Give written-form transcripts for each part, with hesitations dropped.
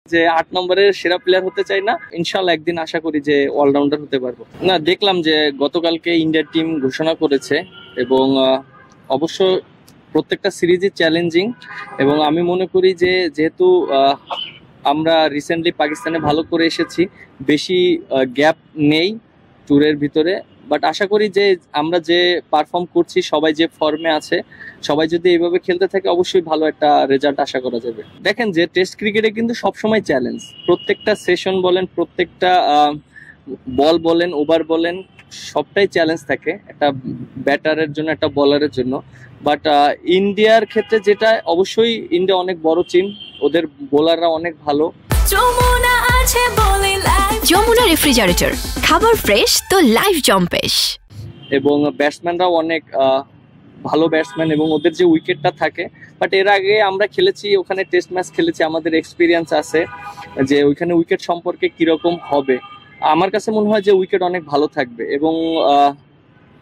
যে ৮ নম্বরের সেরা প্লেয়ার হতে চাই না, ইনশাল্লাহ একদিন আশা করি যে অলরাউন্ডার হতে পারবো। না, দেখলাম যে গতকালকে ইন্ডিয়ার টিম ঘোষণা করেছে এবং অবশ্য প্রত্যেকটা সিরিজই চ্যালেঞ্জিং, এবং আমি মনে করি যে যেহেতু আমরা রিসেন্টলি পাকিস্তানে ভালো করে এসেছি, বেশি গ্যাপ নেই ট্যুরের ভিতরে, বাট আশা করি যে আমরা যে পারফর্ম করছি, সবাই যে ফর্মে আছে, সবাই যদি এইভাবে খেলতে থাকে অবশ্যই ভালো একটা রেজাল্ট আশা করা যাবে। দেখেন যে টেস্ট ক্রিকেটে কিন্তু সবসময় চ্যালেঞ্জ, প্রত্যেকটা সেশন বলেন, প্রত্যেকটা বল বলেন, ওভার বলেন, সবটাই চ্যালেঞ্জ থাকে একটা ব্যাটারের জন্য, একটা বলারের জন্য। বাট ইন্ডিয়ার ক্ষেত্রে যেটা, অবশ্যই ইন্ডিয়া অনেক বড় টিম, ওদের বোলাররা অনেক ভালো। যমুনা রেফ্রিজারেটর, খাবার ফ্রেশ তো লাইফ জম্পেশ। এবং ব্যাটসম্যানরাও অনেক ভালো ব্যাটসম্যান, এবং ওদের যে উইকেটটা থাকে, বাট এর আগে আমরা খেলেছি ওখানে, টেস্ট ম্যাচ খেলেছি, আমাদের এক্সপিরিয়েন্স আছে যে ওইখানে উইকেট সম্পর্কে কিরকম হবে। আমার কাছে মনে হয় যে উইকেট অনেক ভালো থাকবে, এবং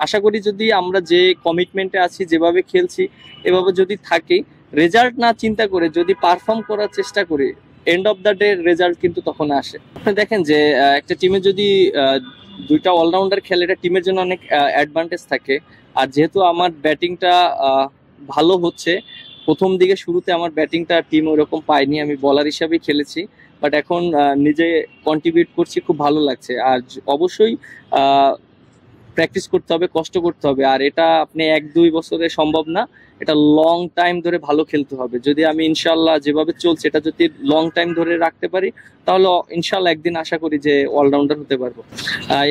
আশা করি যদি আমরা যে কমিটমেন্টে আছি, যেভাবে খেলছি, এভাবে যদি থাকি, রেজাল্ট না চিন্তা করে যদি পারফর্ম করার চেষ্টা করি, end of the day result কিন্তু তখন আসে। আপনি দেখেন যে একটা টিমে যদি দুইটা অলরাউন্ডার খেলে, এটা টিমের জন্য অনেক অ্যাডভান্টেজ থাকে। আর যেহেতু আমার ব্যাটিংটা ভালো হচ্ছে, প্রথম দিকে শুরুতে আমার ব্যাটিংটা টিম ওইরকম পায়নি, আমি বলার হিসাবেই খেলেছি, বাট এখন নিজে কন্ট্রিবিউট করছি, খুব ভালো লাগছে। আর অবশ্যই প্র্যাকটিস করতে হবে, কষ্ট করতে হবে, আর এটা আপনি ১-২ বছরে সম্ভব না, এটা লং টাইম ধরে ভালো খেলতে হবে। যদি আমি ইনশাল্লাহ যেভাবে চলছে এটা যদি লং টাইম ধরে রাখতে পারি, তাহলে ইনশাল্লাহ একদিন আশা করি যে অলরাউন্ডার হতে পারবো।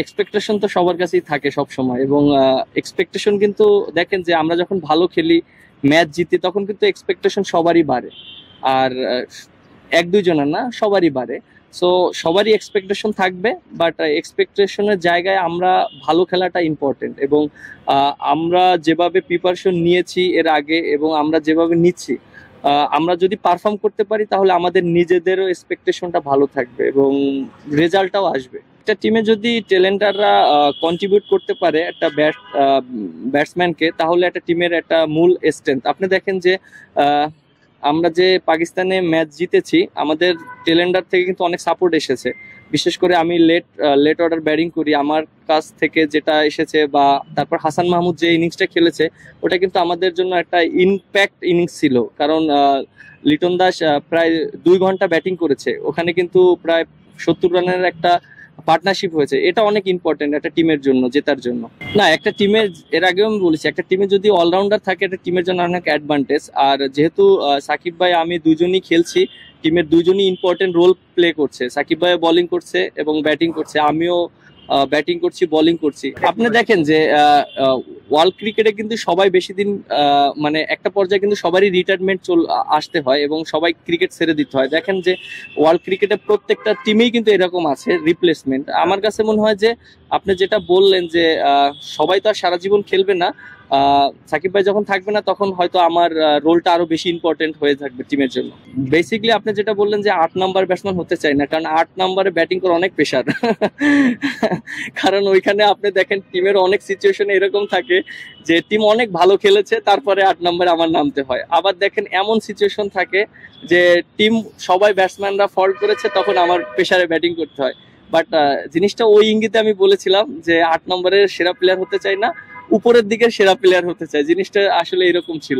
এক্সপেকটেশন তো সবার কাছেই থাকে সব সময়, এবং এক্সপেকটেশন কিন্তু দেখেন যে আমরা যখন ভালো খেলি, ম্যাচ জিতি, তখন কিন্তু এক্সপেকটেশন সবারই বাড়ে, আর ১-২ জনের না, সবারই বাড়ে। সো সবারই এক্সপেকটেশন থাকবে, বাট এক্সপেকটেশনের জায়গায় আমরা ভালো খেলাটা ইম্পর্টেন্ট, এবং আমরা যেভাবে প্রিপারেশন নিয়েছি এর আগে, এবং আমরা যেভাবে নিচ্ছি, আমরা যদি পারফর্ম করতে পারি, তাহলে আমাদের নিজেদেরও এক্সপেকটেশনটা ভালো থাকবে এবং রেজাল্টটাও আসবে। একটা টিমে যদি ট্যালেন্টাররা কন্ট্রিবিউট করতে পারে একটা ব্যাটসম্যানকে, তাহলে একটা টিমের একটা মূল স্ট্রেংথ। আপনি দেখেন যে আমরা যে পাকিস্তানে ম্যাচ জিতেছি, আমাদের টেলেন্ডার থেকে কিন্তু অনেক সাপোর্ট এসেছে। বিশেষ করে আমি লেট অর্ডার ব্যাটিং করি, আমার কাছ থেকে যেটা এসেছে, বা তারপর হাসান মাহমুদ যে ইনিংসটা খেলেছে, ওটা কিন্তু আমাদের জন্য একটা ইম্প্যাক্ট ইনিংস ছিল। কারণ লিটন দাস প্রায় ২ ঘন্টা ব্যাটিং করেছে, ওখানে কিন্তু প্রায় ৭০ রানের একটা পার্টনারশিপ হয়েছে। এটা অনেক ইম্পর্টেন্ট একটা টিমের জন্য, জেতার জন্য। না, একটা টিমের, এর আগেও আমি বলেছি, একটা টিমে যদি অলরাউন্ডার থাকে, একটা টিমের জন্য অনেক অ্যাডভান্টেজ। আর যেহেতু সাকিব ভাই আমি দুজনই খেলছি, টিমের দুজনই ইম্পর্টেন্ট রোল প্লে করছে। সাকিব ভাই বোলিং করছে এবং ব্যাটিং করছে, আমিও ব্যাটিং করছি, বোলিং করছি। আপনি দেখেন যে ওয়ার্ল্ড ক্রিকেটে কিন্তু সবাই বেশি দিন, মানে একটা পর্যায়ে কিন্তু সবারই রিটায়ারমেন্ট আসতে হয়, এবং সবাই ক্রিকেট ছেড়ে দিতে হয়। দেখেন যে ওয়ার্ল্ড ক্রিকেটে প্রত্যেকটা টিমেই কিন্তু এরকম আছে রিপ্লেসমেন্ট। আমার কাছে মনে হয় যে আপনি যেটা বললেন যে সবাই তো আর সারা জীবন খেলবে না, সাকিব ভাই যখন থাকবে না, তখন হয়তো আমার রোলটা আরো বেশি ইম্পর্টেন্ট হয়ে থাকবে টিমের জন্য। বেসিক্যালি আপনি যেটা বললেন যে ৮ নাম্বার ব্যাটসম্যান হতে চাই না, কারণ ৮ নাম্বারে ব্যাটিং করা অনেক প্রেশার। কারণ ওইখানে আপনি দেখেন টিমের অনেক সিচুয়েশন এরকম থাকে যে টিম অনেক ভালো খেলেছে, তারপরে ৮ নম্বরে আমার নামতে হয়। আবার দেখেন এমন সিচুয়েশন থাকে যে টিম সবাই ব্যাটসম্যানরা ফল্ট করেছে, তখন আমার প্রেশারে ব্যাটিং করতে হয়। বাট জিনিসটা ওই ইঙ্গিতে আমি বলেছিলাম যে ৮ নম্বরের সেরা প্লেয়ার হতে চাই না, উপরের দিকের সেরা প্লেয়ার হতে চাই। জিনিসটা আসলে এরকম ছিল।